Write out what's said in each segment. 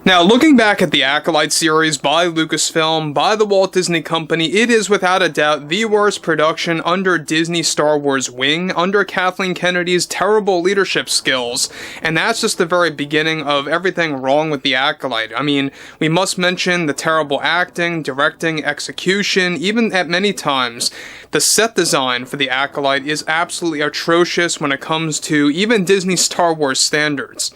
Now, looking back at the Acolyte series by Lucasfilm, by the Walt Disney Company, it is without a doubt the worst production under Disney Star Wars wing, under Kathleen Kennedy's terrible leadership skills, and that's just the very beginning of everything wrong with the Acolyte. I mean, we must mention the terrible acting, directing, execution, even at many times. The set design for the Acolyte is absolutely atrocious when it comes to even Disney Star Wars standards.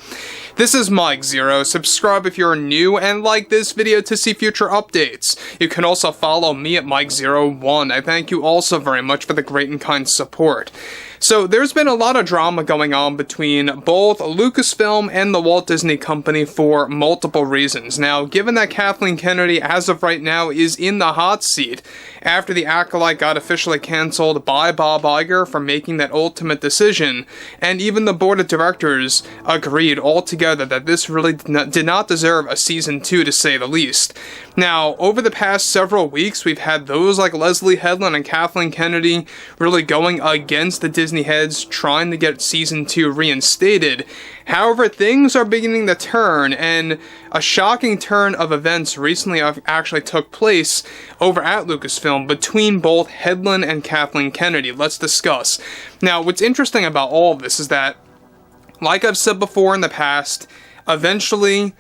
This is Mike Zero. Subscribe if you're new and like this video to see future updates. You can also follow me at Mike01. I thank you also very much for the great and kind support. So there's been a lot of drama going on between both Lucasfilm and the Walt Disney Company for multiple reasons. Now, given that Kathleen Kennedy, as of right now, is in the hot seat after the Acolyte got officially cancelled by Bob Iger for making that ultimate decision, and even the board of directors agreed altogether that this really did not deserve a season 2, to say the least. Now, over the past several weeks, we've had those like Leslye Headland and Kathleen Kennedy really going against the Disney heads, trying to get season 2 reinstated. However, things are beginning to turn, and a shocking turn of events recently actually took place over at Lucasfilm between both Headland and Kathleen Kennedy. Let's discuss. Now, what's interesting about all of this is that, like I've said before in the past, eventually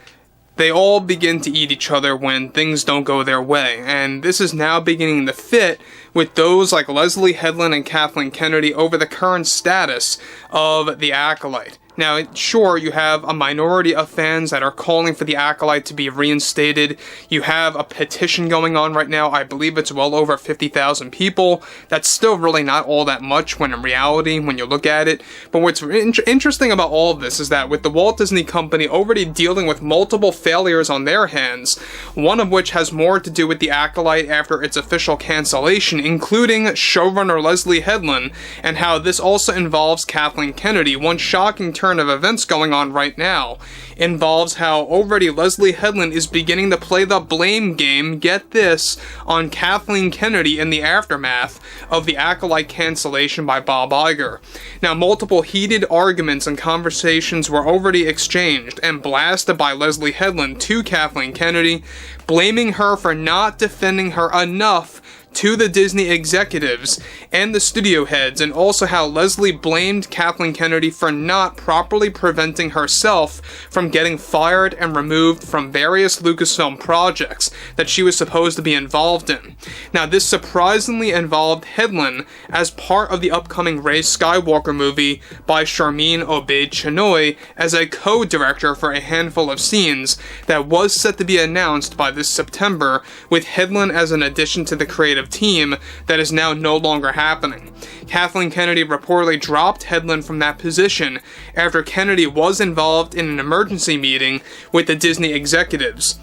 they all begin to eat each other when things don't go their way, and this is now beginning to fit with those like Leslye Headland and Kathleen Kennedy over the current status of the Acolyte. Now, sure, you have a minority of fans that are calling for the Acolyte to be reinstated. You have a petition going on right now. I believe it's well over 50,000 people. That's still really not all that much when in reality, when you look at it. But what's interesting about all of this is that with the Walt Disney Company already dealing with multiple failures on their hands, one of which has more to do with the Acolyte after its official cancellation, including showrunner Leslye Headland, and how this also involves Kathleen Kennedy. One shocking turn of events going on right now involves how already Leslye Headland is beginning to play the blame game, get this, on Kathleen Kennedy in the aftermath of the Acolyte cancellation by Bob Iger. Now, multiple heated arguments and conversations were already exchanged and blasted by Leslye Headland to Kathleen Kennedy, blaming her for not defending her enough to the Disney executives and the studio heads, and also how Leslye blamed Kathleen Kennedy for not properly preventing herself from getting fired and removed from various Lucasfilm projects that she was supposed to be involved in. Now, this surprisingly involved Headland as part of the upcoming Rey Skywalker movie by Sharmeen Obaid-Chinoy as a co-director for a handful of scenes that was set to be announced by this September, with Headland as an addition to the creative team that is now no longer happening. Kathleen Kennedy reportedly dropped Headland from that position after Kennedy was involved in an emergency meeting with the Disney executives.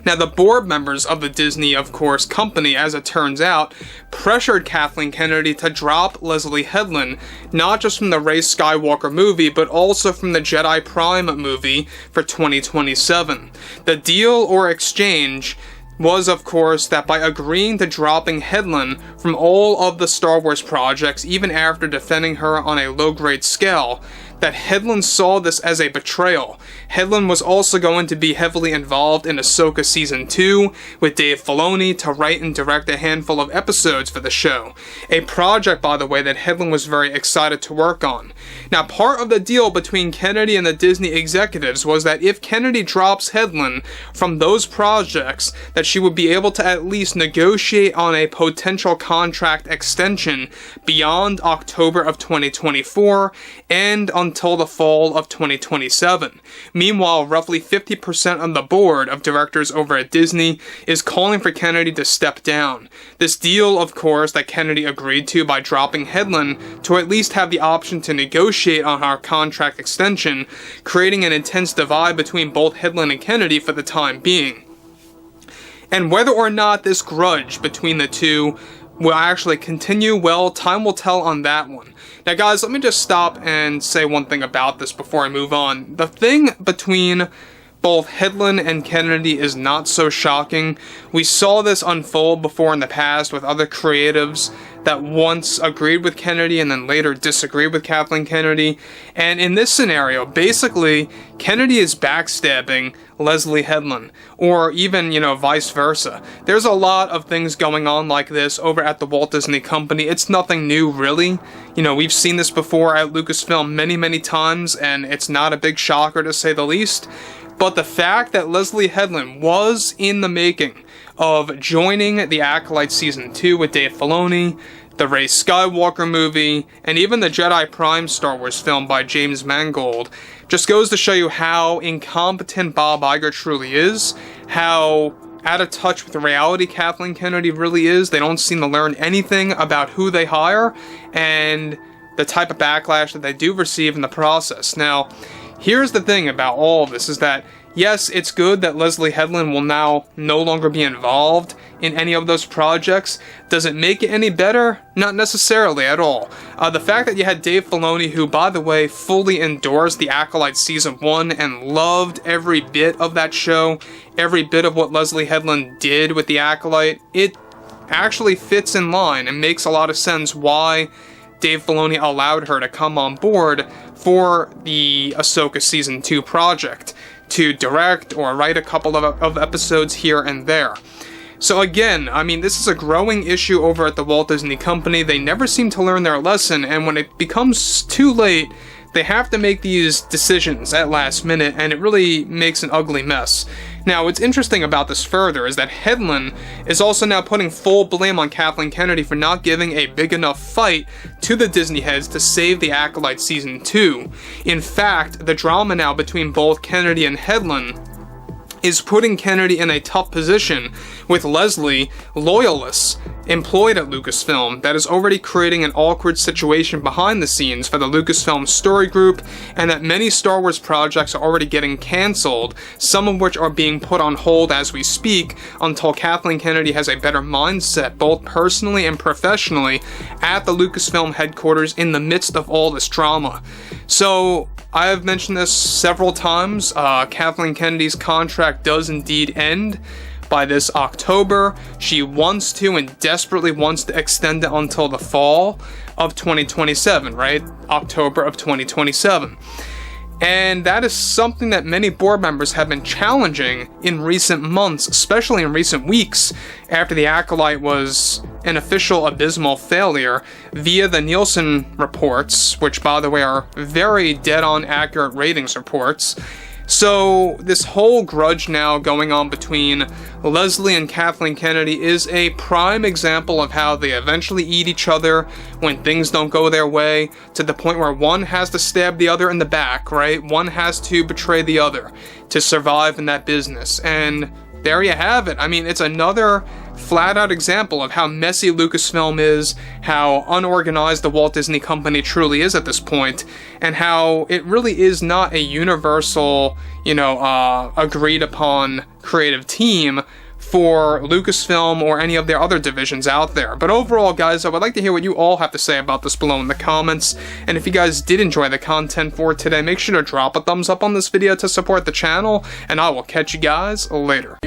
Now, the board members of the Disney, of course, company, as it turns out, pressured Kathleen Kennedy to drop Leslye Headland, not just from the Rey Skywalker movie, but also from the Jedi Prime movie for 2027. The deal or exchange was, of course, that by agreeing to dropping Headland from all of the Star Wars projects, even after defending her on a low-grade scale, that Headland saw this as a betrayal. Headland was also going to be heavily involved in Ahsoka Season 2, with Dave Filoni to write and direct a handful of episodes for the show. A project, by the way, that Headland was very excited to work on. Now, part of the deal between Kennedy and the Disney executives was that if Kennedy drops Headland from those projects, that she would be able to at least negotiate on a potential contract extension beyond October of 2024 and until the fall of 2027. Meanwhile, roughly 50% of the board of directors over at Disney is calling for Kennedy to step down. This deal, of course, that Kennedy agreed to by dropping Headland to at least have the option to negotiate on her contract extension, creating an intense divide between both Headland and Kennedy for the time being. And whether or not this grudge between the two will actually continue, well, time will tell on that one. Now, guys, let me just stop and say one thing about this before I move on. The thing between both Headland and Kenendy is not so shocking. We saw this unfold before in the past with other creatives that once agreed with Kenendy and then later disagreed with Kathleen Kennedy. And in this scenario, basically, Kenendy is backstabbing Leslye Headland, or even, vice versa. There's a lot of things going on like this over at the Walt Disney Company. It's nothing new, really. We've seen this before at Lucasfilm many, many times, and it's not a big shocker to say the least. But the fact that Leslye Headland was in the making of joining the Acolyte Season 2 with Dave Filoni, the Rey Skywalker movie, and even the Jedi Prime Star Wars film by James Mangold just goes to show you how incompetent Bob Iger truly is, how out of touch with reality Kathleen Kenedy really is. They don't seem to learn anything about who they hire and the type of backlash that they do receive in the process. Now, here's the thing about all of this is that, yes, it's good that Leslye Headland will now no longer be involved in any of those projects. Does it make it any better? Not necessarily at all. The fact that you had Dave Filoni, who, by the way, fully endorsed the Acolyte Season 1 and loved every bit of that show, every bit of what Leslye Headland did with the Acolyte, it actually fits in line and makes a lot of sense why Dave Filoni allowed her to come on board for the Ahsoka Season 2 project, to direct or write a couple of episodes here and there. So again, this is a growing issue over at the Walt Disney Company. They never seem to learn their lesson, and when it becomes too late, they have to make these decisions at last minute, and it really makes an ugly mess. Now, what's interesting about this further is that Headland is also now putting full blame on Kathleen Kenedy for not giving a big enough fight to the Disney heads to save the Acolyte Season 2. In fact, the drama now between both Kenedy and Headland is putting Kenedy in a tough position with Leslye, loyalists, employed at Lucasfilm, that is already creating an awkward situation behind the scenes for the Lucasfilm story group, and that many Star Wars projects are already getting cancelled, some of which are being put on hold as we speak until Kathleen Kenedy has a better mindset, both personally and professionally, at the Lucasfilm headquarters in the midst of all this drama. So, I have mentioned this several times. Kathleen Kenedy's contract does indeed end by this October. She wants to and desperately wants to extend it until the fall of 2027, right? October of 2027. And that is something that many board members have been challenging in recent months, especially in recent weeks, after the Acolyte was an official abysmal failure via the Nielsen reports, which, by the way, are very dead-on accurate ratings reports. So this whole grudge now going on between Leslye and Kathleen Kenedy is a prime example of how they eventually eat each other when things don't go their way, to the point where one has to stab the other in the back, right? One has to betray the other to survive in that business. And there you have it. It's another flat-out example of how messy Lucasfilm is, how unorganized the Walt Disney Company truly is at this point, and how it really is not a universal, agreed-upon creative team for Lucasfilm or any of their other divisions out there. But overall, guys, I would like to hear what you all have to say about this below in the comments. And if you guys did enjoy the content for today, make sure to drop a thumbs up on this video to support the channel, and I will catch you guys later.